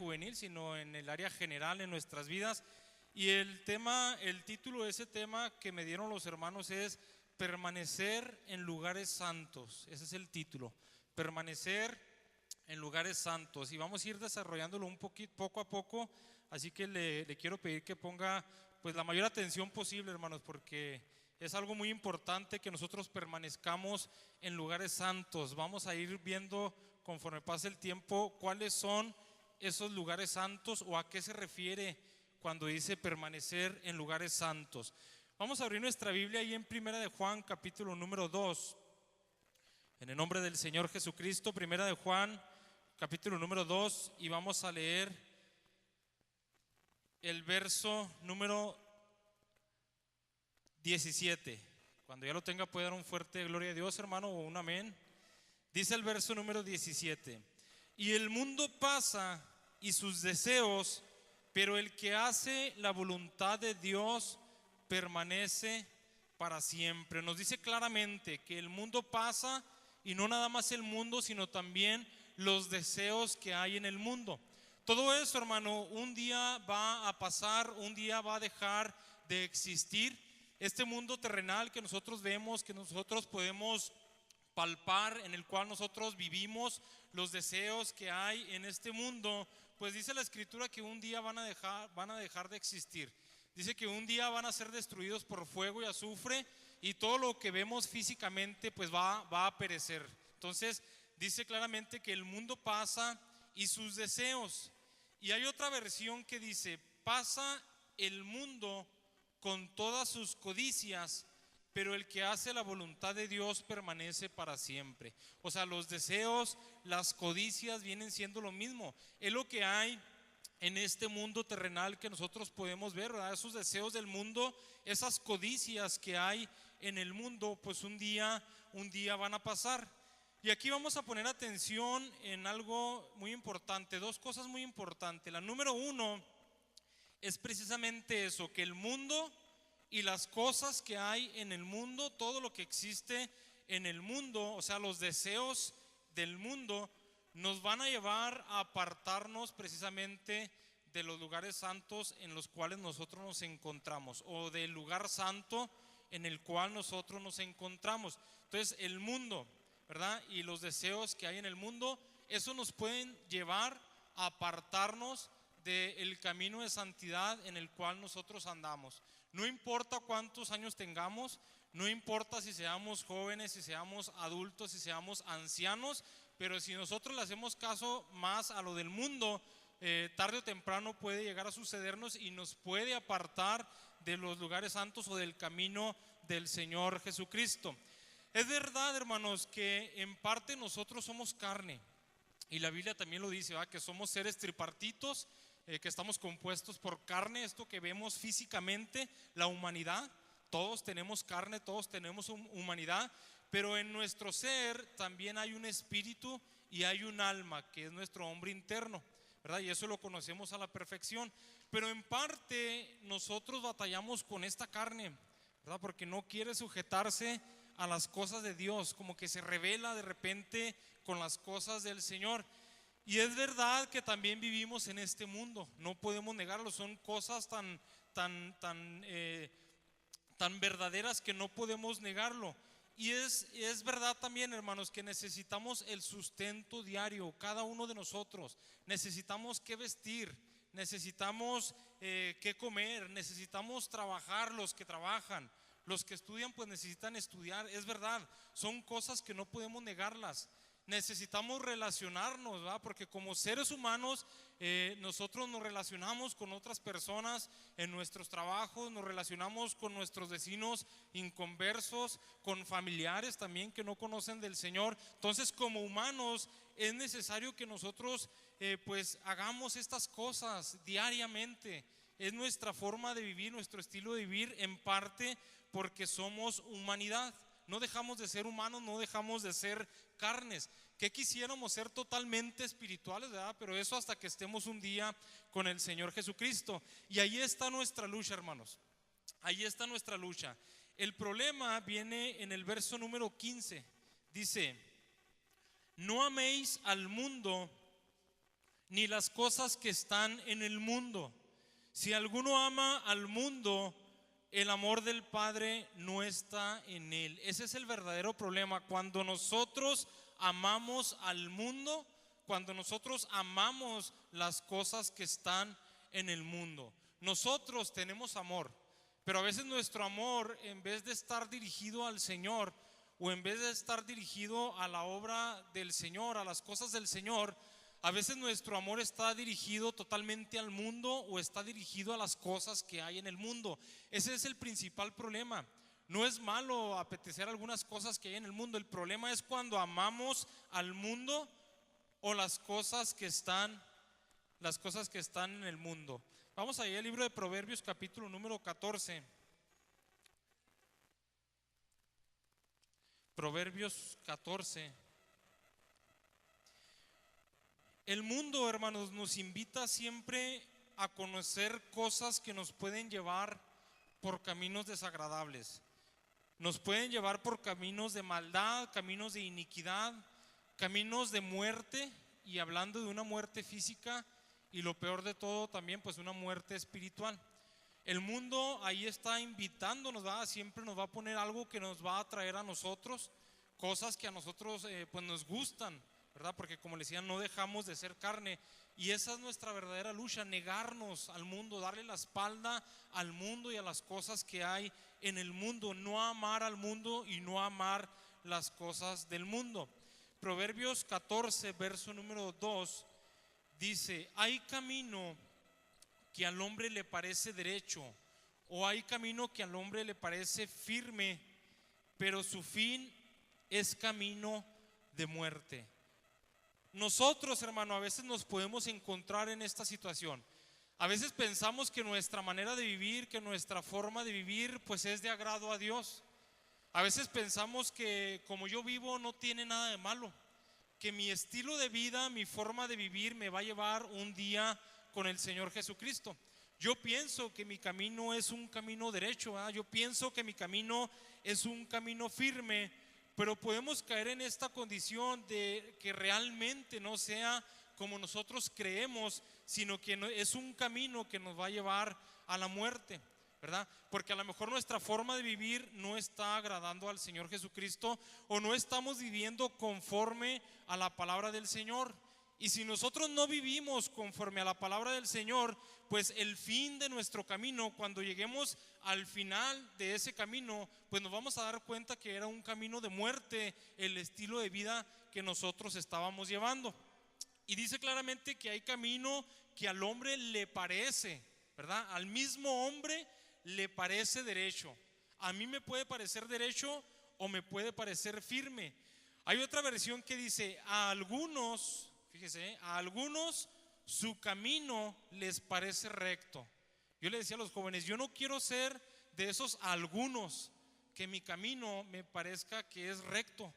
juvenil, sino en el área general en nuestras vidas. Y el título de ese tema que me dieron los hermanos es permanecer en lugares santos. Ese es el título, permanecer en lugares santos. Y vamos a ir desarrollándolo un poquito, poco a poco. Así que le quiero pedir que ponga pues la mayor atención posible, hermanos, porque es algo muy importante que nosotros permanezcamos en lugares santos. Vamos a ir viendo conforme pase el tiempo cuáles son esos lugares santos o a qué se refiere cuando dice permanecer en lugares santos. Vamos a abrir nuestra Biblia ahí en Primera de Juan, capítulo número 2. En el nombre del Señor Jesucristo, Primera de Juan, capítulo número 2, y vamos a leer el verso número 17. Cuando ya lo tenga puede dar un fuerte gloria a Dios, hermano, o un amén. Dice el verso número 17: y el mundo pasa y sus deseos, pero el que hace la voluntad de Dios permanece para siempre. Nos dice claramente que el mundo pasa, y no nada más el mundo, sino también los deseos que hay en el mundo. Todo eso, hermano, un día va a pasar, un día va a dejar de existir. Este mundo terrenal que nosotros vemos, que nosotros podemos palpar, en el cual nosotros vivimos, los deseos que hay en este mundo, pues dice la Escritura que un día van a dejar de existir. Dice que un día van a ser destruidos por fuego y azufre, y todo lo que vemos físicamente pues va a perecer. Entonces dice claramente que el mundo pasa y sus deseos. Y hay otra versión que dice: pasa el mundo con todas sus codicias, pero el que hace la voluntad de Dios permanece para siempre. O sea, los deseos, las codicias vienen siendo lo mismo. Es lo que hay en este mundo terrenal que nosotros podemos ver, ¿verdad? Esos deseos del mundo, esas codicias que hay en el mundo, pues un día van a pasar. Y aquí vamos a poner atención en algo muy importante, dos cosas muy importantes. La número uno es precisamente eso, que el mundo y las cosas que hay en el mundo, todo lo que existe en el mundo, o sea, los deseos del mundo, nos van a llevar a apartarnos precisamente de los lugares santos en los cuales nosotros nos encontramos, o del lugar santo en el cual nosotros nos encontramos. Entonces, el mundo, ¿verdad? Y los deseos que hay en el mundo, eso nos pueden llevar a apartarnos del camino de santidad en el cual nosotros andamos. No importa cuántos años tengamos, no importa si seamos jóvenes, si seamos adultos, si seamos ancianos, pero si nosotros le hacemos caso más a lo del mundo, tarde o temprano puede llegar a sucedernos y nos puede apartar de los lugares santos o del camino del Señor Jesucristo. Es verdad, hermanos, que en parte nosotros somos carne, y la Biblia también lo dice, ¿verdad? Que somos seres tripartitos, que estamos compuestos por carne, esto que vemos físicamente, la humanidad. Todos tenemos carne, todos tenemos humanidad, pero en nuestro ser también hay un espíritu y hay un alma, que es nuestro hombre interno, ¿verdad? Y eso lo conocemos a la perfección. Pero en parte nosotros batallamos con esta carne, ¿verdad? Porque no quiere sujetarse a las cosas de Dios, como que se rebela de repente con las cosas del Señor. Y es verdad que también vivimos en este mundo, no podemos negarlo, son cosas tan verdaderas que no podemos negarlo. Y es verdad también, hermanos, que necesitamos el sustento diario, cada uno de nosotros. Necesitamos qué vestir, necesitamos qué comer, necesitamos trabajar, los que trabajan. Los que estudian pues necesitan estudiar, es verdad, son cosas que no podemos negarlas. Necesitamos relacionarnos, ¿verdad? Porque como seres humanos nosotros nos relacionamos con otras personas en nuestros trabajos, nos relacionamos con nuestros vecinos inconversos, con familiares también que no conocen del Señor. Entonces, como humanos es necesario que nosotros pues hagamos estas cosas diariamente. Es nuestra forma de vivir, nuestro estilo de vivir, en parte porque somos humanidad. No dejamos de ser humanos, no dejamos de ser carnes. Que quisiéramos ser totalmente espirituales, ¿verdad? Pero eso hasta que estemos un día con el Señor Jesucristo. Y ahí está nuestra lucha, hermanos. Ahí está nuestra lucha. El problema viene en el verso número 15. Dice: no améis al mundo ni las cosas que están en el mundo. Si alguno ama al mundo, el amor del Padre no está en él. Ese es el verdadero problema. Cuando nosotros amamos al mundo, cuando nosotros amamos las cosas que están en el mundo. Nosotros tenemos amor, pero a veces nuestro amor, en vez de estar dirigido al Señor, o en vez de estar dirigido a la obra del Señor, a las cosas del Señor, a veces nuestro amor está dirigido totalmente al mundo o está dirigido a las cosas que hay en el mundo. Ese es el principal problema. No es malo apetecer algunas cosas que hay en el mundo. El problema es cuando amamos al mundo o las cosas que están en el mundo. Vamos a ir al libro de Proverbios, capítulo número 14. Proverbios 14. El mundo, hermanos, nos invita siempre a conocer cosas que nos pueden llevar por caminos desagradables. Nos pueden llevar por caminos de maldad, caminos de iniquidad, caminos de muerte, y hablando de una muerte física, y lo peor de todo también, pues una muerte espiritual. El mundo ahí está invitándonos, ¿verdad? Siempre nos va a poner algo que nos va a atraer a nosotros, cosas que a nosotros pues nos gustan, ¿verdad? Porque como les decía, no dejamos de ser carne, y esa es nuestra verdadera lucha, negarnos al mundo, darle la espalda al mundo y a las cosas que hay en el mundo, no amar al mundo y no amar las cosas del mundo. Proverbios 14, verso número 2, dice: hay camino que al hombre le parece derecho, o hay camino que al hombre le parece firme, pero su fin es camino de muerte. Nosotros, hermano, a veces nos podemos encontrar en esta situación. A veces pensamos que nuestra manera de vivir, que nuestra forma de vivir, pues es de agrado a Dios. A veces pensamos que como yo vivo no tiene nada de malo, que mi estilo de vida, mi forma de vivir me va a llevar un día con el Señor Jesucristo. Yo pienso que mi camino es un camino derecho, ¿verdad? Yo pienso que mi camino es un camino firme, pero podemos caer en esta condición de que realmente no sea como nosotros creemos, sino que es un camino que nos va a llevar a la muerte, ¿verdad? Porque a lo mejor nuestra forma de vivir no está agradando al Señor Jesucristo, o no estamos viviendo conforme a la palabra del Señor. Y si nosotros no vivimos conforme a la palabra del Señor, pues el fin de nuestro camino, cuando lleguemos al final de ese camino, pues nos vamos a dar cuenta que era un camino de muerte, el estilo de vida que nosotros estábamos llevando. Y dice claramente que hay camino que al hombre le parece, ¿verdad? Al mismo hombre le parece derecho. A mí me puede parecer derecho o me puede parecer firme. Hay otra versión que dice: a algunos, fíjese, a algunos su camino les parece recto. Yo le decía a los jóvenes, yo no quiero ser de esos algunos que mi camino me parezca que es recto,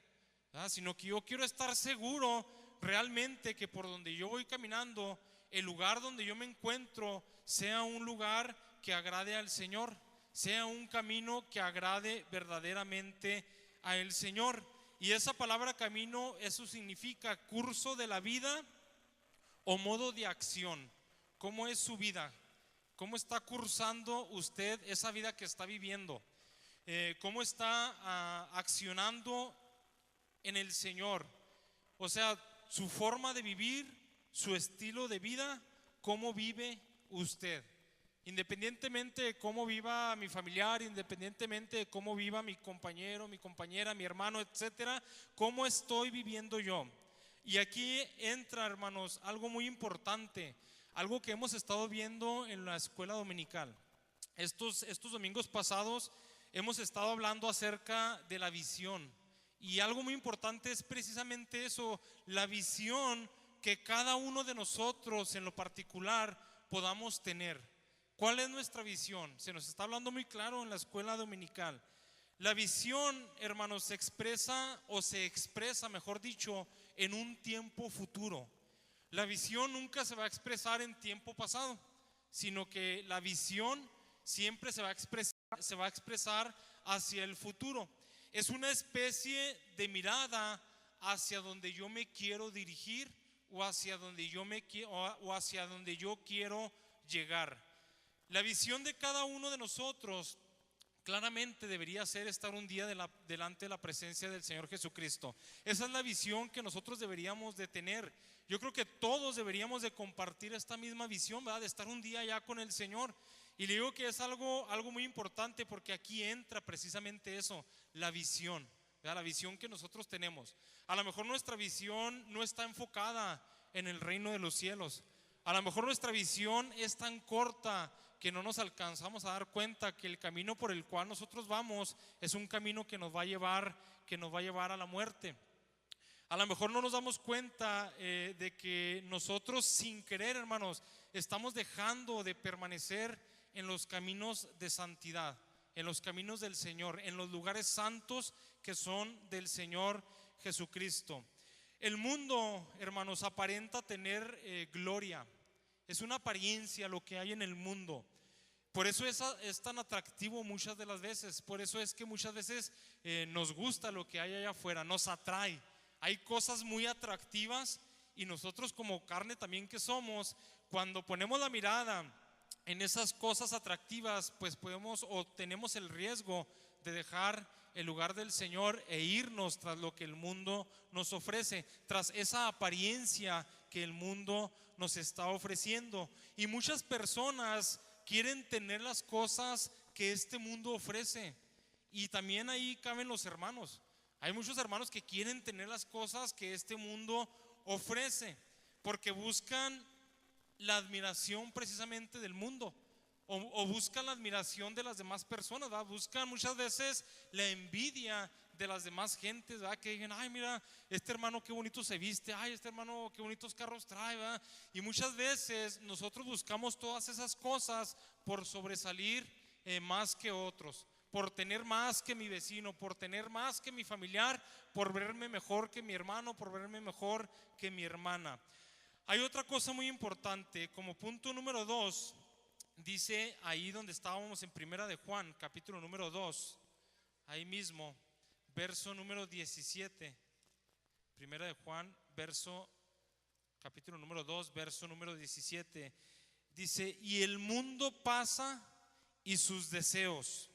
¿verdad? Sino que yo quiero estar seguro realmente que por donde yo voy caminando, el lugar donde yo me encuentro sea un lugar que agrade al Señor, sea un camino que agrade verdaderamente a el Señor. Y esa palabra camino, eso significa curso de la vida o modo de acción. ¿Cómo es su vida? ¿Cómo está cursando usted esa vida que está viviendo? ¿Cómo está accionando en el Señor? O sea, su forma de vivir, su estilo de vida, ¿cómo vive usted? Independientemente de cómo viva mi familiar, independientemente de cómo viva mi compañero, mi compañera, mi hermano, etcétera, ¿cómo estoy viviendo yo? Y aquí entra, hermanos, algo muy importante, algo que hemos estado viendo en la escuela dominical. Estos domingos pasados hemos estado hablando acerca de la visión. Y algo muy importante es precisamente eso, la visión que cada uno de nosotros en lo particular podamos tener. ¿Cuál es nuestra visión? Se nos está hablando muy claro en la escuela dominical. La visión, hermanos, se expresa, mejor dicho, en un tiempo futuro. La visión nunca se va a expresar en tiempo pasado, sino que la visión siempre se va a expresar hacia el futuro. Es una especie de mirada hacia donde yo me quiero dirigir o hacia donde o hacia donde yo quiero llegar. La visión de cada uno de nosotros claramente debería ser estar un día delante de la presencia del Señor Jesucristo. Esa es la visión que nosotros deberíamos de tener. Yo creo que todos deberíamos de compartir esta misma visión, ¿verdad? De estar un día ya con el Señor. Y le digo que es algo muy importante, porque aquí entra precisamente eso, la visión, ¿verdad? La visión que nosotros tenemos. A lo mejor nuestra visión no está enfocada en el reino de los cielos. A lo mejor nuestra visión es tan corta que no nos alcanzamos a dar cuenta que el camino por el cual nosotros vamos es un camino que nos va a llevar a la muerte. A lo mejor no nos damos cuenta de que nosotros, sin querer, hermanos, estamos dejando de permanecer en los caminos de santidad, en los caminos del Señor, en los lugares santos que son del Señor Jesucristo. El mundo, hermanos, aparenta tener gloria. Es una apariencia lo que hay en el mundo. Por eso es tan atractivo muchas de las veces. Por eso es que muchas veces nos gusta lo que hay allá afuera, nos atrae. Hay cosas muy atractivas, y nosotros, como carne también que somos, cuando ponemos la mirada en esas cosas atractivas, pues podemos o tenemos el riesgo de dejar el lugar del Señor e irnos tras lo que el mundo nos ofrece, tras esa apariencia que el mundo nos está ofreciendo. Y muchas personas quieren tener las cosas que este mundo ofrece, y también ahí caben los hermanos. Hay muchos hermanos que quieren tener las cosas que este mundo ofrece, porque buscan la admiración precisamente del mundo, o buscan la admiración de las demás personas, ¿verdad? Buscan muchas veces la envidia de las demás gentes, ¿verdad? Que digan, ay, mira, este hermano qué bonito se viste, ay, este hermano qué bonitos carros trae, ¿verdad? Y muchas veces nosotros buscamos todas esas cosas por sobresalir más que otros, por tener más que mi vecino, por tener más que mi familiar, por verme mejor que mi hermano, por verme mejor que mi hermana. Hay otra cosa muy importante, como punto número 2, dice ahí donde estábamos en Primera de Juan, capítulo número 2, ahí mismo, verso número 17. Primera de Juan, capítulo número 2, verso número 17. Dice, y el mundo pasa y sus deseos,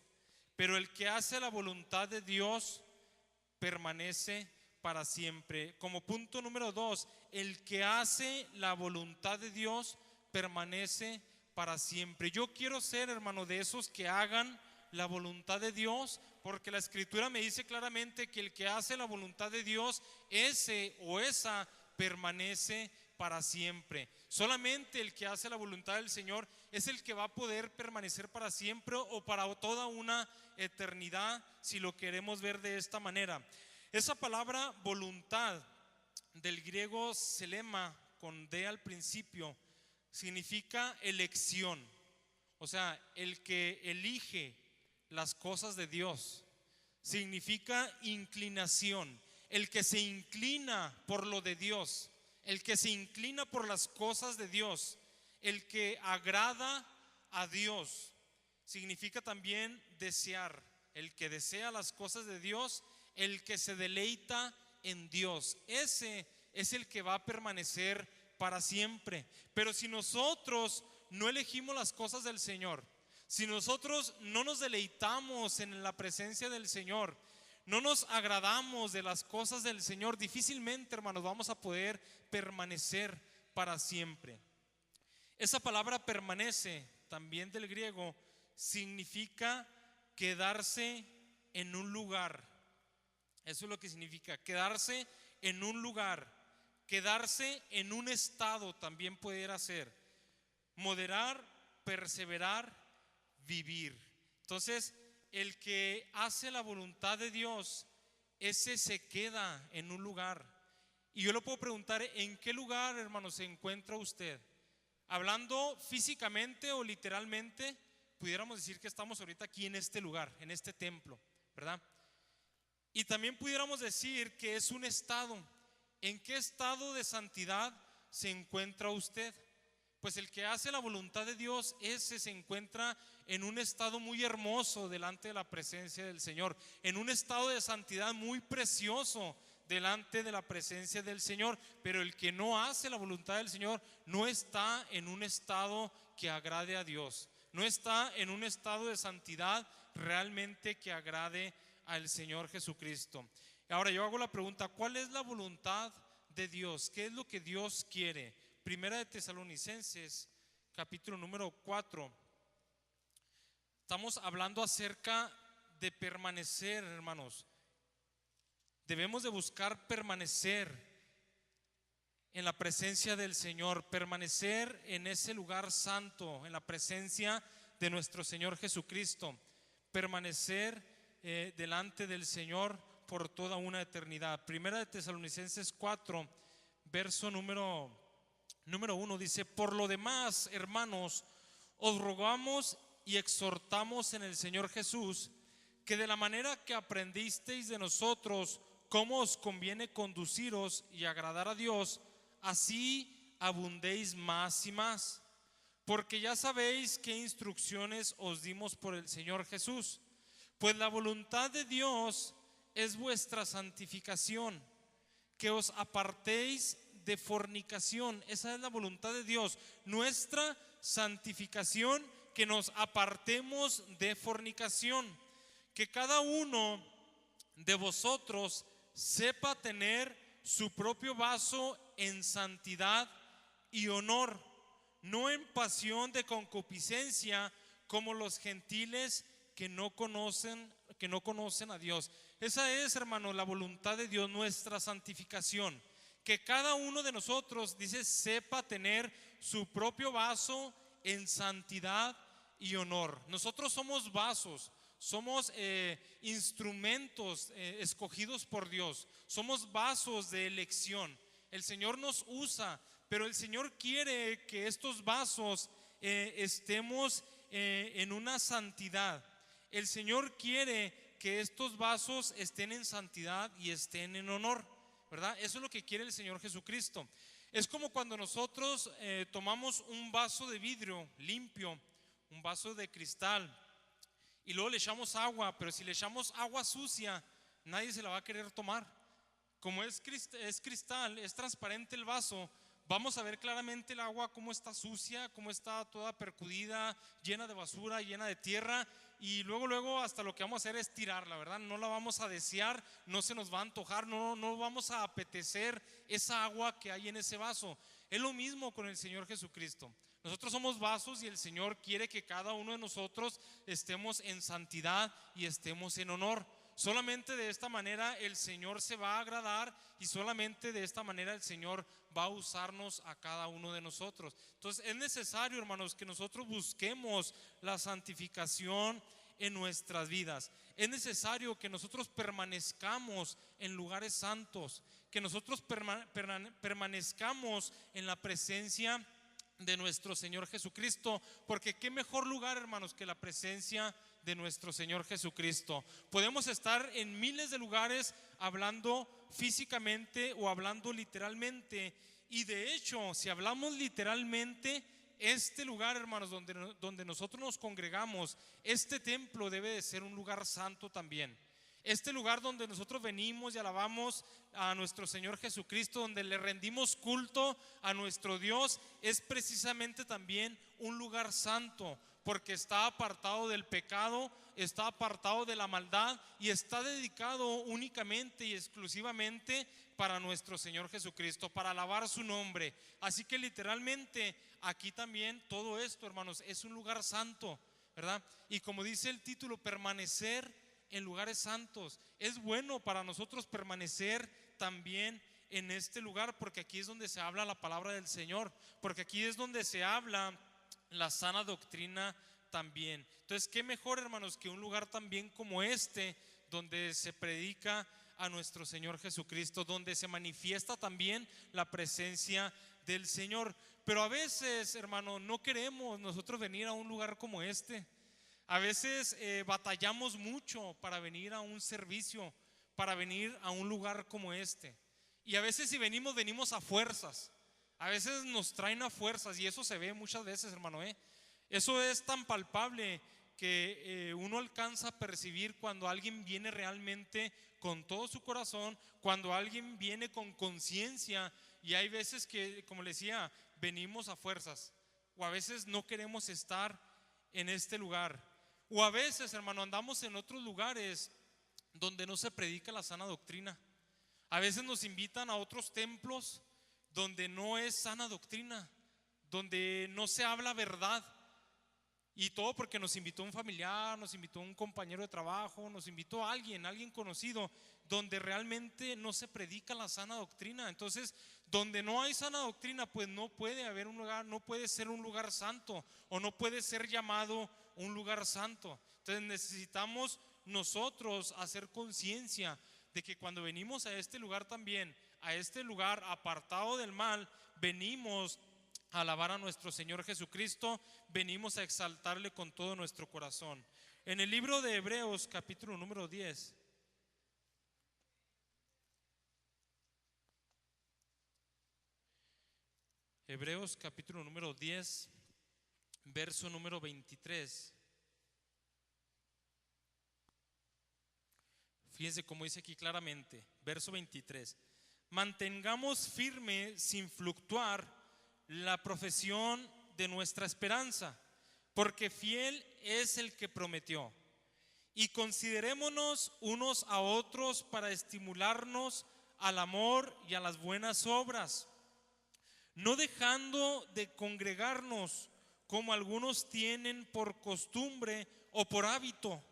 pero el que hace la voluntad de Dios permanece para siempre. Como punto número 2, el que hace la voluntad de Dios permanece para siempre. Yo quiero ser, hermano, de esos que hagan la voluntad de Dios, porque la Escritura me dice claramente que el que hace la voluntad de Dios, ese o esa permanece para siempre. Solamente el que hace la voluntad del Señor es el que va a poder permanecer para siempre o para toda una eternidad, si lo queremos ver de esta manera. Esa palabra voluntad, del griego selema, con D al principio, significa elección. O sea, el que elige las cosas de Dios. Significa inclinación, el que se inclina por lo de Dios, el que se inclina por las cosas de Dios, el que agrada a Dios. Significa también desear, el que desea las cosas de Dios, el que se deleita en Dios. Ese es el que va a permanecer para siempre. Pero si nosotros no elegimos las cosas del Señor, si nosotros no nos deleitamos en la presencia del Señor, no nos agradamos de las cosas del Señor, difícilmente, hermanos, vamos a poder permanecer para siempre. Esa palabra permanece, también del griego, significa quedarse en un lugar. Eso es lo que significa, quedarse en un lugar, quedarse en un estado también puede ser. Moderar, perseverar, vivir. Entonces, el que hace la voluntad de Dios, ese se queda en un lugar. Y yo le puedo preguntar, ¿en qué lugar, hermano, se encuentra usted? Hablando físicamente o literalmente, pudiéramos decir que estamos ahorita aquí en este lugar, en este templo, ¿verdad? Y también pudiéramos decir que es un estado. ¿En qué estado de santidad se encuentra usted? Pues el que hace la voluntad de Dios, ese se encuentra en un estado muy hermoso delante de la presencia del Señor, en un estado de santidad muy precioso delante de la presencia del Señor, pero el que no hace la voluntad del Señor no está en un estado que agrade a Dios, no está en un estado de santidad realmente que agrade al Señor Jesucristo. Ahora yo hago la pregunta, ¿cuál es la voluntad de Dios? ¿Qué es lo que Dios quiere? Primera de Tesalonicenses, capítulo número 4. Estamos hablando acerca de permanecer, hermanos. Debemos de buscar permanecer en la presencia del Señor, permanecer en ese lugar santo, en la presencia de nuestro Señor Jesucristo, permanecer delante del Señor por toda una eternidad. Primera de Tesalonicenses 4, verso número 1 dice: por lo demás, hermanos, os rogamos y exhortamos en el Señor Jesús, que de la manera que aprendisteis de nosotros cómo os conviene conduciros y agradar a Dios, así abundéis más y más, porque ya sabéis qué instrucciones os dimos por el Señor Jesús. Pues la voluntad de Dios es vuestra santificación, que os apartéis de fornicación. Esa es la voluntad de Dios, nuestra santificación, que nos apartemos de fornicación, que cada uno de vosotros sepa tener su propio vaso en santidad y honor, no en pasión de concupiscencia como los gentiles que no conocen a Dios. Esa es, hermano, la voluntad de Dios, nuestra santificación, que cada uno de nosotros, dice, sepa tener su propio vaso en santidad y honor. Nosotros somos vasos, somos instrumentos escogidos por Dios, somos vasos de elección. El Señor nos usa, pero el Señor quiere que estos vasos estemos en una santidad. El Señor quiere que estos vasos estén en santidad y estén en honor, ¿verdad? Eso es lo que quiere el Señor Jesucristo. Es como cuando nosotros tomamos un vaso de vidrio limpio, un vaso de cristal, y luego le echamos agua, pero si le echamos agua sucia, nadie se la va a querer tomar. Como es cristal, es transparente el vaso, vamos a ver claramente el agua cómo está sucia, cómo está toda percudida, llena de basura, llena de tierra, y luego hasta lo que vamos a hacer es tirarla, ¿verdad? No la vamos a desear, no se nos va a antojar, no vamos a apetecer esa agua que hay en ese vaso. Es lo mismo con el Señor Jesucristo. Nosotros somos vasos y el Señor quiere que cada uno de nosotros estemos en santidad y estemos en honor. Solamente de esta manera el Señor se va a agradar, y solamente de esta manera el Señor va a usarnos a cada uno de nosotros. Entonces es necesario, hermanos, que nosotros busquemos la santificación en nuestras vidas. Es necesario que nosotros permanezcamos en lugares santos, que nosotros permanezcamos en la presencia de nuestro Señor Jesucristo, porque qué mejor lugar, hermanos, que la presencia de nuestro Señor Jesucristo. Podemos estar en miles de lugares hablando físicamente o hablando literalmente, y de hecho, si hablamos literalmente, este lugar, hermanos, donde nosotros nos congregamos, este templo debe de ser un lugar santo también. Este lugar donde nosotros venimos y alabamos a nuestro Señor Jesucristo, donde le rendimos culto a nuestro Dios, es precisamente también un lugar santo, porque está apartado del pecado, está apartado de la maldad y está dedicado únicamente y exclusivamente para nuestro Señor Jesucristo, para alabar su nombre. Así que literalmente aquí también todo esto, hermanos, es un lugar santo, ¿verdad? Y como dice el título, permanecer en lugares santos. Es bueno para nosotros permanecer también en este lugar, porque aquí es donde se habla la palabra del Señor, porque aquí es donde se habla la sana doctrina también. Entonces, qué mejor, hermanos, que un lugar también como este, donde se predica a nuestro Señor Jesucristo, donde se manifiesta también la presencia del Señor. Pero a veces, hermano, no queremos nosotros venir a un lugar como este. A veces batallamos mucho para venir a un servicio, para venir a un lugar como este. Y a veces si venimos a fuerzas. A veces nos traen a fuerzas, y eso se ve muchas veces, hermano. Eso es tan palpable que uno alcanza a percibir cuando alguien viene realmente con todo su corazón, cuando alguien viene con conciencia. Y hay veces que, como le decía, venimos a fuerzas, o a veces no queremos estar en este lugar, o a veces, hermano, andamos en otros lugares donde no se predica la sana doctrina. A veces nos invitan a otros templos donde no es sana doctrina, donde no se habla verdad. Y todo porque nos invitó un familiar, nos invitó un compañero de trabajo, nos invitó a alguien conocido, donde realmente no se predica la sana doctrina. Entonces, donde no hay sana doctrina, pues no puede haber un lugar, no puede ser un lugar santo, o no puede ser llamado un lugar santo. Entonces necesitamos nosotros hacer conciencia de que cuando venimos a este lugar también, a este lugar apartado del mal, venimos a alabar a nuestro Señor Jesucristo, venimos a exaltarle con todo nuestro corazón. En el libro de Hebreos, capítulo número 10, Hebreos capítulo número 10, verso número 23. Fíjense cómo dice aquí claramente, verso 23. Mantengamos firme sin fluctuar la profesión de nuestra esperanza, porque fiel es el que prometió. Y considerémonos unos a otros para estimularnos al amor y a las buenas obras, no dejando de congregarnos como algunos tienen por costumbre o por hábito,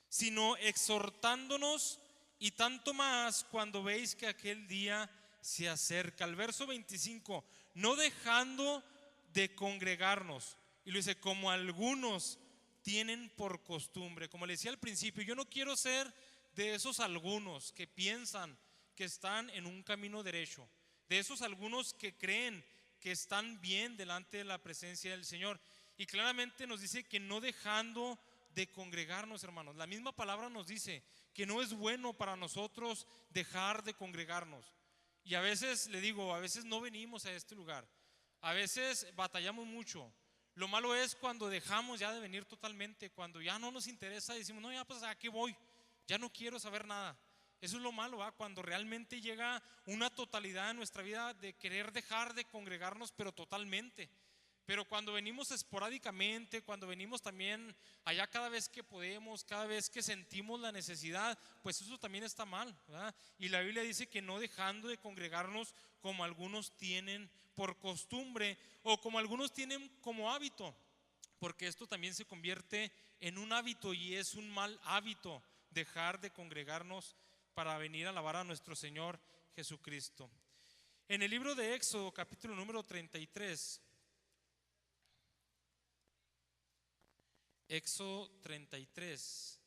sino exhortándonos, y tanto más cuando veis que aquel día se acerca. El verso 25, no dejando de congregarnos, y lo dice como algunos tienen por costumbre. Como le decía al principio, yo no quiero ser de esos algunos que piensan que están en un camino derecho, de esos algunos que creen que están bien delante de la presencia del Señor. Y claramente nos dice que no dejando de congregarnos, hermanos. La misma palabra nos dice que no es bueno para nosotros dejar de congregarnos. Y a veces, le digo, a veces no venimos a este lugar, a veces batallamos mucho. Lo malo es cuando dejamos ya de venir totalmente, cuando ya no nos interesa, decimos, no, ya pues ¿a qué voy? Ya no quiero saber nada. Eso es lo malo, ¿va? Cuando realmente llega una totalidad en nuestra vida de querer dejar de congregarnos, pero totalmente. Pero cuando venimos esporádicamente, cuando venimos también allá cada vez que podemos, cada vez que sentimos la necesidad, pues eso también está mal, ¿verdad? Y la Biblia dice que no dejando de congregarnos como algunos tienen por costumbre o como algunos tienen como hábito, porque esto también se convierte en un hábito y es un mal hábito dejar de congregarnos para venir a alabar a nuestro Señor Jesucristo. En el libro de Éxodo, capítulo número 33, Éxodo 33,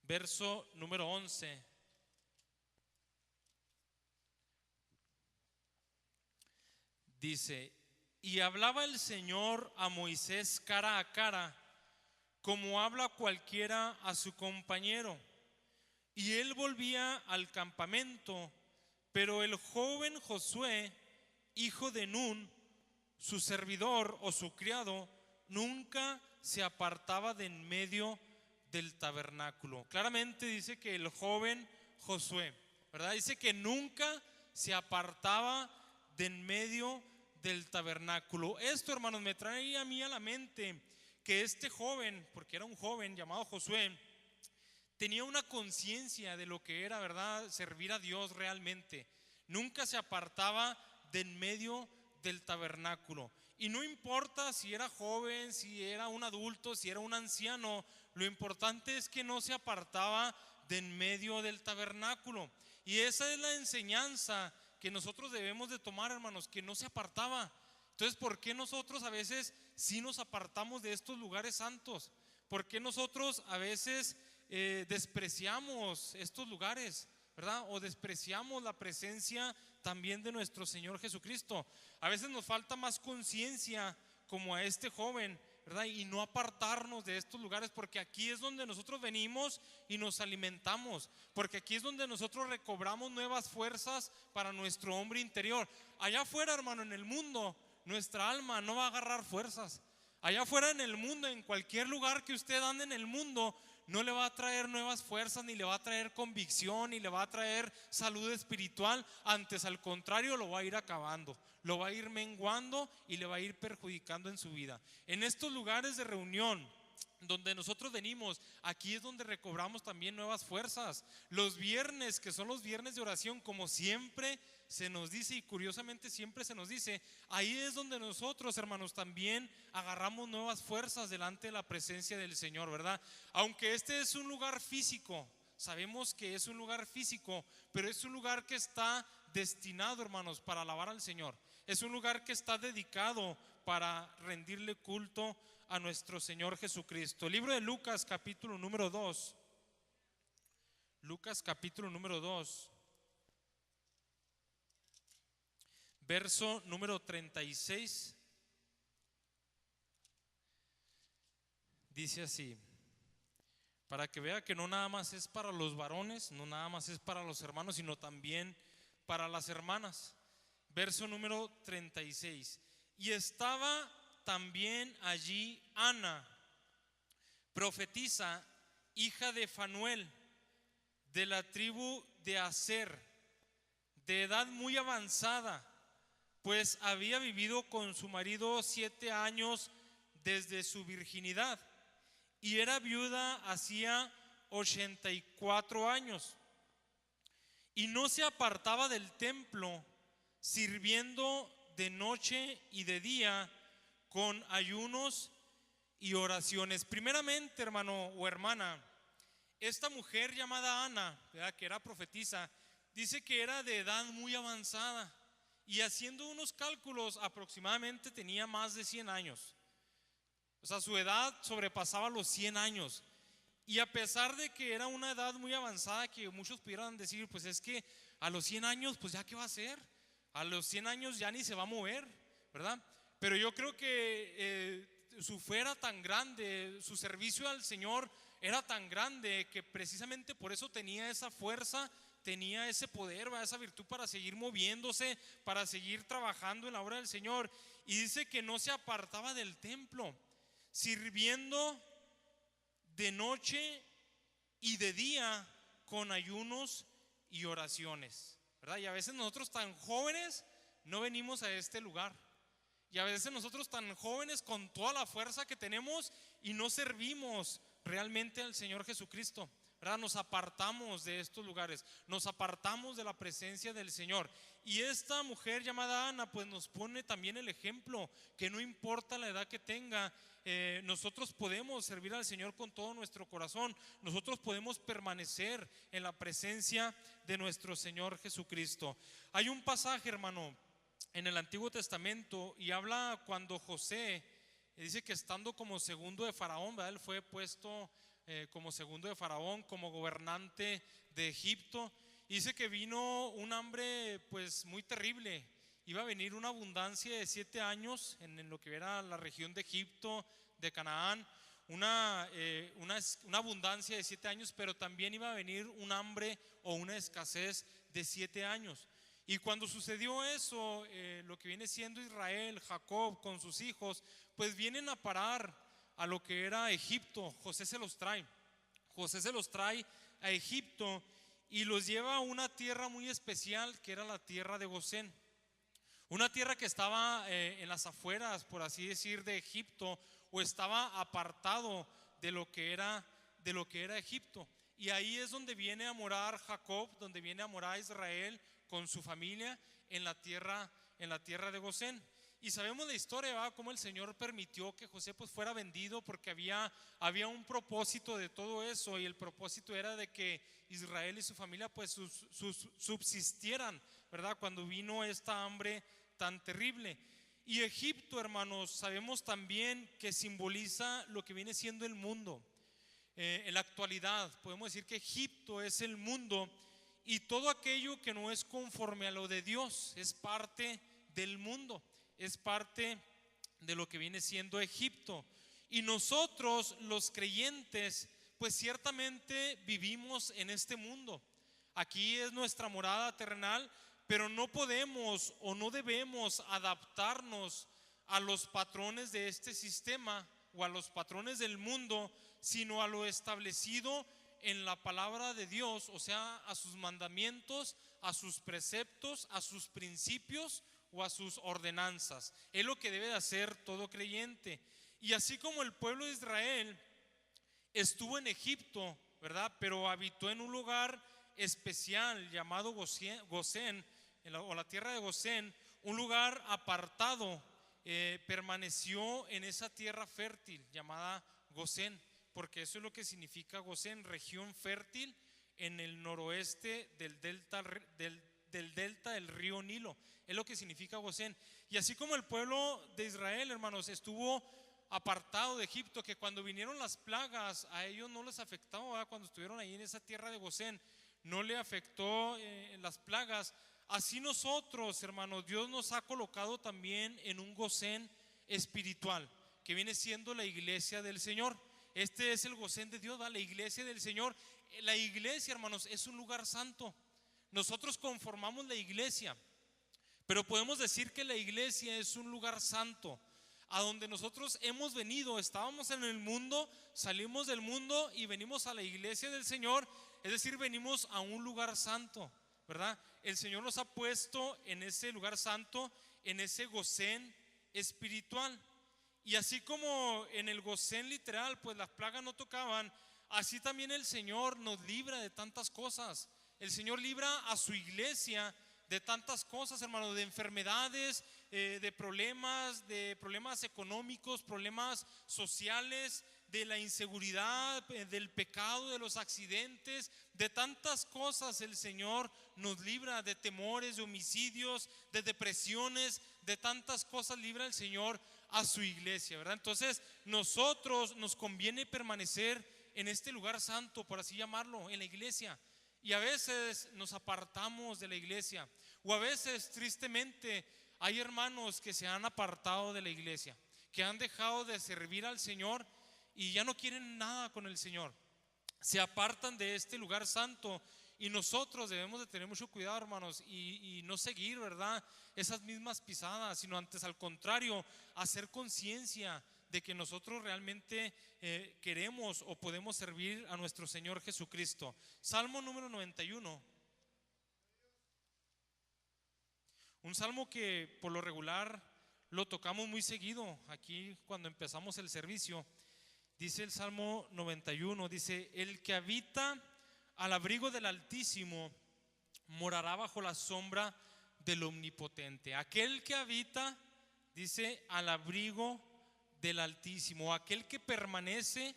verso número 11. Dice, y hablaba el Señor a Moisés cara a cara, como habla cualquiera a su compañero. Y él volvía al campamento, pero el joven Josué, hijo de Nun, su servidor o su criado, nunca se apartaba de en medio del tabernáculo. Claramente dice que el joven Josué, ¿verdad? Dice que nunca se apartaba de en medio del tabernáculo. Esto, hermanos, me trae a mí a la mente que este joven, porque era un joven llamado Josué, tenía una conciencia de lo que era, ¿verdad?, servir a Dios realmente. Nunca se apartaba de en medio del tabernáculo. Y no importa si era joven, si era un adulto, si era un anciano, lo importante es que no se apartaba de en medio del tabernáculo. Y esa es la enseñanza que nosotros debemos de tomar, hermanos, que no se apartaba. Entonces, ¿por qué nosotros a veces sí nos apartamos de estos lugares santos? ¿Por qué nosotros a veces despreciamos estos lugares, ¿verdad? O despreciamos la presencia también de nuestro Señor Jesucristo. A veces nos falta más conciencia como a este joven, ¿verdad? Y no apartarnos de estos lugares, porque aquí es donde nosotros venimos y nos alimentamos, porque aquí es donde nosotros recobramos nuevas fuerzas para nuestro hombre interior. Allá afuera, hermano, en el mundo, nuestra alma no va a agarrar fuerzas. Allá afuera en el mundo, en cualquier lugar que usted ande en el mundo, no le va a traer nuevas fuerzas, ni le va a traer convicción, ni le va a traer salud espiritual. Antes, al contrario, lo va a ir acabando, lo va a ir menguando y le va a ir perjudicando en su vida. En estos lugares de reunión donde nosotros venimos, aquí es donde recobramos también nuevas fuerzas. Los viernes, que son los viernes de oración, como siempre se nos dice, y curiosamente siempre se nos dice, ahí es donde nosotros, hermanos, también agarramos nuevas fuerzas delante de la presencia del Señor, ¿verdad? Aunque este es un lugar físico, sabemos que es un lugar físico, pero es un lugar que está destinado, hermanos, para alabar al Señor. Es un lugar que está dedicado para rendirle culto a nuestro Señor Jesucristo. El libro de Lucas, capítulo número 2. Lucas, capítulo número 2. Verso número 36. Dice así: para que vea que no nada más es para los varones, no nada más es para los hermanos, sino también para las hermanas. Verso número 36. Y estaba también allí Ana, profetisa, hija de Fanuel, de la tribu de Aser, de edad muy avanzada, pues había vivido con su marido 7 años desde su virginidad, y era viuda hacía 84 años, y no se apartaba del templo, sirviendo de noche y de día con ayunos y oraciones. Primeramente, hermano o hermana, esta mujer llamada Ana, ¿verdad?, que era profetisa, dice que era de edad muy avanzada, y haciendo unos cálculos aproximadamente tenía más de 100 años. O sea, su edad sobrepasaba los 100 años. Y a pesar de que era una edad muy avanzada, que muchos pudieran decir, pues es que a los 100 años, pues ya qué va a hacer, a los 100 años ya ni se va a mover, ¿verdad? Pero yo creo que su fe era tan grande, su servicio al Señor era tan grande, que precisamente por eso tenía esa fuerza, tenía ese poder, ¿verdad?, esa virtud para seguir moviéndose, para seguir trabajando en la obra del Señor. Y dice que no se apartaba del templo, sirviendo de noche y de día con ayunos y oraciones, ¿verdad? Y a veces nosotros tan jóvenes no venimos a este lugar, y a veces nosotros tan jóvenes con toda la fuerza que tenemos y no servimos realmente al Señor Jesucristo, ¿verdad? Nos apartamos de estos lugares, nos apartamos de la presencia del Señor. Y esta mujer llamada Ana pues nos pone también el ejemplo, que no importa la edad que tenga, nosotros podemos servir al Señor con todo nuestro corazón, nosotros podemos permanecer en la presencia de nuestro Señor Jesucristo. Hay un pasaje, hermano, en el Antiguo Testamento, y habla cuando José dice que estando como segundo de Faraón, ¿verdad?, él fue puesto como segundo de Faraón, como gobernante de Egipto. Dice que vino un hambre pues muy terrible. Iba a venir una abundancia de 7 años en lo que era la región de Egipto, de Canaán, una abundancia de 7 años, pero también iba a venir un hambre o una escasez de 7 años. Y cuando sucedió eso, lo que viene siendo Israel, Jacob con sus hijos, pues vienen a parar a lo que era Egipto. José se los trae a Egipto y los lleva a una tierra muy especial, que era la tierra de Gosén. Una tierra que estaba en las afueras, por así decir, de Egipto, o estaba apartado de lo que era Egipto. Y ahí es donde viene a morar Jacob, donde viene a morar Israel con su familia en la tierra de Gosén. Y sabemos la historia, ¿verdad?, cómo el Señor permitió que José pues fuera vendido, porque había un propósito de todo eso, y el propósito era de que Israel y su familia pues subsistieran, ¿verdad?, cuando vino esta hambre tan terrible. Y Egipto, hermanos, sabemos también que simboliza lo que viene siendo el mundo. En la actualidad podemos decir que Egipto es el mundo, y todo aquello que no es conforme a lo de Dios es parte del mundo, es parte de lo que viene siendo Egipto. Y nosotros los creyentes pues ciertamente vivimos en este mundo. Aquí es nuestra morada terrenal, pero no podemos o no debemos adaptarnos a los patrones de este sistema o a los patrones del mundo, sino a lo establecido en la palabra de Dios, o sea, a sus mandamientos, a sus preceptos, a sus principios o a sus ordenanzas. Es lo que debe de hacer todo creyente. Y así como el pueblo de Israel estuvo en Egipto, ¿verdad? Pero habitó en un lugar especial llamado Gosén, o la tierra de Gosén, un lugar apartado, permaneció en esa tierra fértil llamada Gosén, porque eso es lo que significa Gosén, región fértil en el noroeste del delta del río Nilo. Es lo que significa Gosén. Y así como el pueblo de Israel, hermanos, estuvo apartado de Egipto, que cuando vinieron las plagas a ellos no les afectó, ¿verdad? Cuando estuvieron ahí en esa tierra de Gosén no le afectó las plagas. Así nosotros, hermanos, Dios nos ha colocado también en un Gosén espiritual, que viene siendo la iglesia del Señor. Este es el Gosén de Dios, ¿verdad? La iglesia del Señor. La iglesia, hermanos, es un lugar santo. Nosotros conformamos la iglesia, pero podemos decir que la iglesia es un lugar santo, a donde nosotros hemos venido. Estábamos en el mundo, salimos del mundo y venimos a la iglesia del Señor, es decir, venimos a un lugar santo, ¿verdad? El Señor nos ha puesto en ese lugar santo, en ese Gosén espiritual. Y así como en el Gosén literal, pues las plagas no tocaban, así también el Señor nos libra de tantas cosas. El Señor libra a su iglesia de tantas cosas, hermanos, de enfermedades, de problemas económicos, problemas sociales, de la inseguridad, del pecado, de los accidentes, de tantas cosas. El Señor nos libra de temores, de homicidios, de depresiones, de tantas cosas libra el Señor a su iglesia, ¿verdad? Entonces nosotros nos conviene permanecer en este lugar santo, por así llamarlo, en la iglesia. Y a veces nos apartamos de la iglesia, o a veces tristemente hay hermanos que se han apartado de la iglesia, que han dejado de servir al Señor y ya no quieren nada con el Señor. Se apartan de este lugar santo, y nosotros debemos de tener mucho cuidado, hermanos, y no seguir, ¿verdad?, esas mismas pisadas, sino antes, al contrario, hacer conciencia de que nosotros realmente queremos o podemos servir a nuestro Señor Jesucristo. Salmo número 91. Un salmo que por lo regular lo tocamos muy seguido aquí cuando empezamos el servicio. Dice el Salmo 91, dice: el que habita al abrigo del Altísimo morará bajo la sombra del Omnipotente. Aquel que habita, dice, al abrigo del Altísimo, aquel que permanece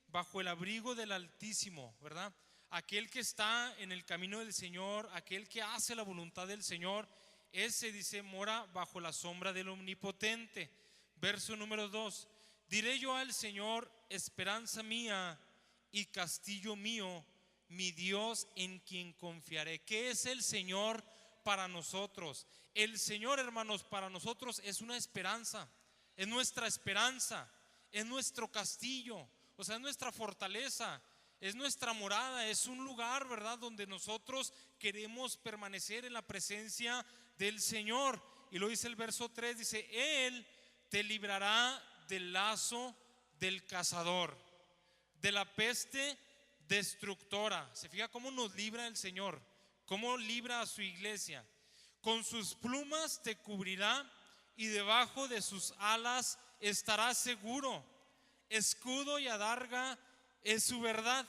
bajo el abrigo del Altísimo, ¿verdad? Aquel que está en el camino del Señor, aquel que hace la voluntad del Señor, ese, dice, mora bajo la sombra del Omnipotente. Verso número 2: diré yo al Señor, esperanza mía y castillo mío, mi Dios en quien confiaré. ¿Qué es el Señor para nosotros? El Señor, hermanos, para nosotros es una esperanza, es nuestra esperanza, es nuestro castillo, o sea, es nuestra fortaleza, es nuestra morada, es un lugar, ¿verdad?, donde nosotros queremos permanecer en la presencia del Señor. Y lo dice el verso 3, dice: Él te librará del lazo del cazador, de la peste destructora. Se fija cómo nos libra el Señor, cómo libra a su iglesia. Con sus plumas te cubrirá y debajo de sus alas estarás seguro. Escudo y adarga es su verdad.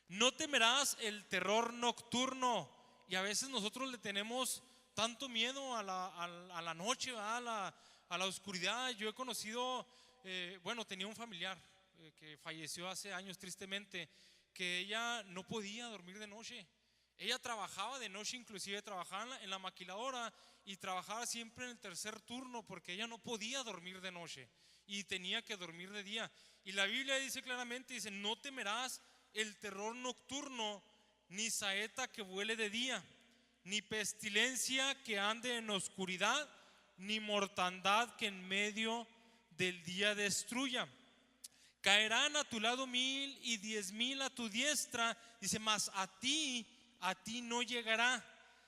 No temerás el terror nocturno. Y a veces nosotros le tenemos tanto miedo a la noche, a la oscuridad. Yo he conocido, tenía un familiar que falleció hace años tristemente, que ella no podía dormir de noche. Ella trabajaba de noche, inclusive trabajaba en la maquiladora, y trabajaba siempre en el tercer turno porque ella no podía dormir de noche y tenía que dormir de día. Y la Biblia dice claramente, dice: no temerás el terror nocturno, ni saeta que vuele de día, ni pestilencia que ande en oscuridad, ni mortandad que en medio del día destruya. Caerán a tu lado 1000 y 10,000 a tu diestra, dice, mas a ti no llegará.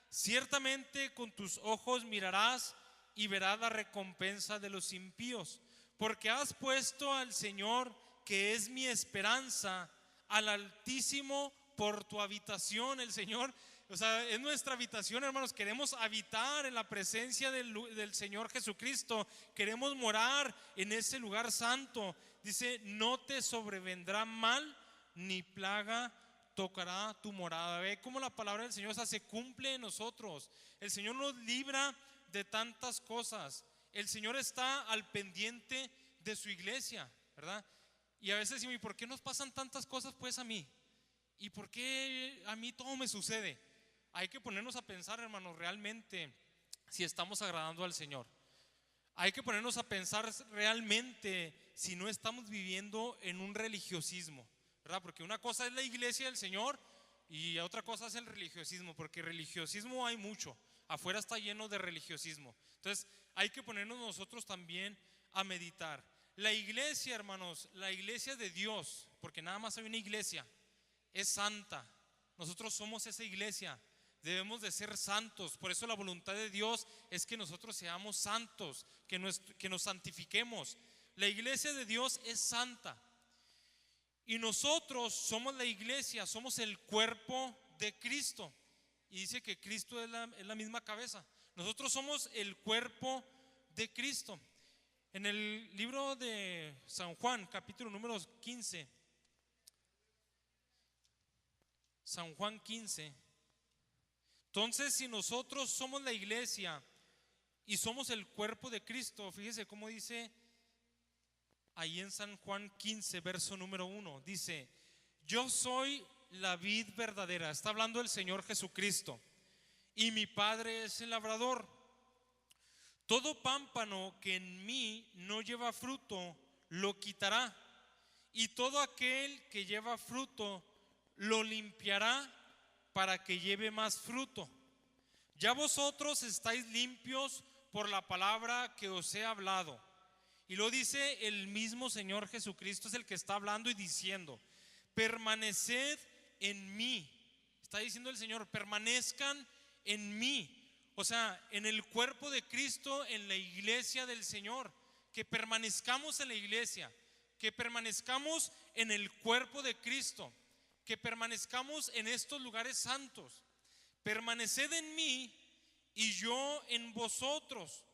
Ciertamente con tus ojos mirarás y verás la recompensa de los impíos, porque has puesto al Señor, que es mi esperanza, al Altísimo por tu habitación. El Señor, o sea, es nuestra habitación, hermanos. Queremos habitar en la presencia del Señor Jesucristo. Queremos morar en ese lugar santo. Dice, no te sobrevendrá mal, ni plaga tocará tu morada. Ve cómo la palabra del Señor, o sea, se cumple en nosotros. El Señor nos libra de tantas cosas. El Señor está al pendiente de su iglesia, ¿verdad? Y a veces decimos, ¿y por qué nos pasan tantas cosas pues a mí? ¿Y por qué a mí todo me sucede? Hay que ponernos a pensar, hermanos, realmente si estamos agradando al Señor. Hay que ponernos a pensar realmente si no estamos viviendo en un religiosismo, ¿verdad? Porque una cosa es la iglesia del Señor y otra cosa es el religiosismo, porque religiosismo hay mucho. Afuera está lleno de religiosismo. Entonces hay que ponernos nosotros también a meditar. La iglesia, hermanos, la iglesia de Dios, porque nada más hay una iglesia, es santa. Nosotros somos esa iglesia. Debemos de ser santos. Por eso la voluntad de Dios es que nosotros seamos santos, que nos santifiquemos. La iglesia de Dios es santa. Y nosotros somos la iglesia, somos el cuerpo de Cristo. Y dice que Cristo es la misma cabeza. Nosotros somos el cuerpo de Cristo. En el libro de San Juan, capítulo número 15, San Juan 15. Entonces, si nosotros somos la iglesia y somos el cuerpo de Cristo, fíjese cómo dice ahí en San Juan 15, verso número 1. Dice, yo soy la vid verdadera. Está hablando el Señor Jesucristo. Y mi Padre es el labrador. Todo pámpano que en mí no lleva fruto, lo quitará. Y todo aquel que lleva fruto, lo limpiará para que lleve más fruto. Ya vosotros estáis limpios por la palabra que os he hablado. Y lo dice el mismo Señor Jesucristo, es el que está hablando y diciendo, permaneced en mí. Está diciendo el Señor, permanezcan en mí. O sea, en el cuerpo de Cristo, en la iglesia del Señor. Que permanezcamos en la iglesia, que permanezcamos en el cuerpo de Cristo, que permanezcamos en estos lugares santos. Permaneced en mí y yo en vosotros.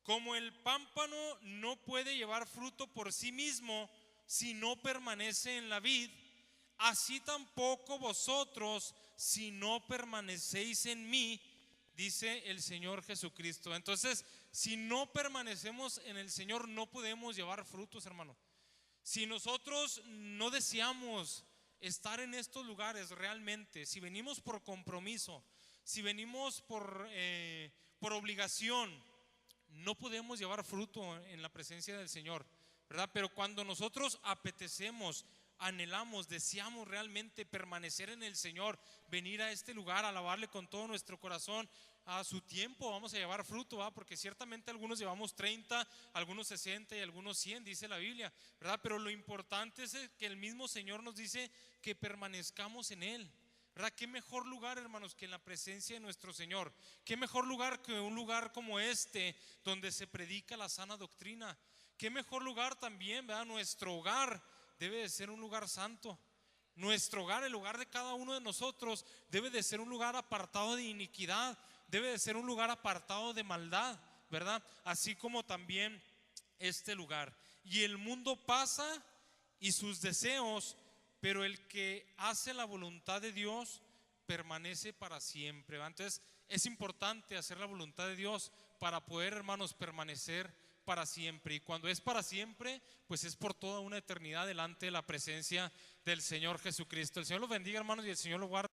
Como el pámpano no puede llevar fruto por sí mismo si no permanece en la vid, así tampoco vosotros si no permanecéis en mí, dice el Señor Jesucristo. Entonces, si no permanecemos en el Señor, no podemos llevar frutos, hermano. Si nosotros no deseamos estar en estos lugares realmente, si venimos por compromiso, si venimos por obligación, no podemos llevar fruto en la presencia del Señor, ¿verdad? Pero cuando nosotros apetecemos, anhelamos, deseamos realmente permanecer en el Señor, venir a este lugar, alabarle con todo nuestro corazón, a su tiempo vamos a llevar fruto, ¿verdad? Porque ciertamente algunos llevamos 30, algunos 60 y algunos 100, dice la Biblia, ¿verdad? Pero lo importante es que el mismo Señor nos dice que permanezcamos en Él, ¿verdad? Qué mejor lugar, hermanos, que en la presencia de nuestro Señor. Qué mejor lugar que un lugar como este, donde se predica la sana doctrina. Qué mejor lugar también, ¿verdad? Nuestro hogar debe de ser un lugar santo. Nuestro hogar, el hogar de cada uno de nosotros, debe de ser un lugar apartado de iniquidad, debe de ser un lugar apartado de maldad, ¿verdad? Así como también este lugar. Y el mundo pasa y sus deseos, pero el que hace la voluntad de Dios permanece para siempre, ¿verdad? Entonces es importante hacer la voluntad de Dios para poder, hermanos, permanecer para siempre. Y cuando es para siempre, pues es por toda una eternidad delante de la presencia del Señor Jesucristo. El Señor los bendiga, hermanos, y el Señor los guarde.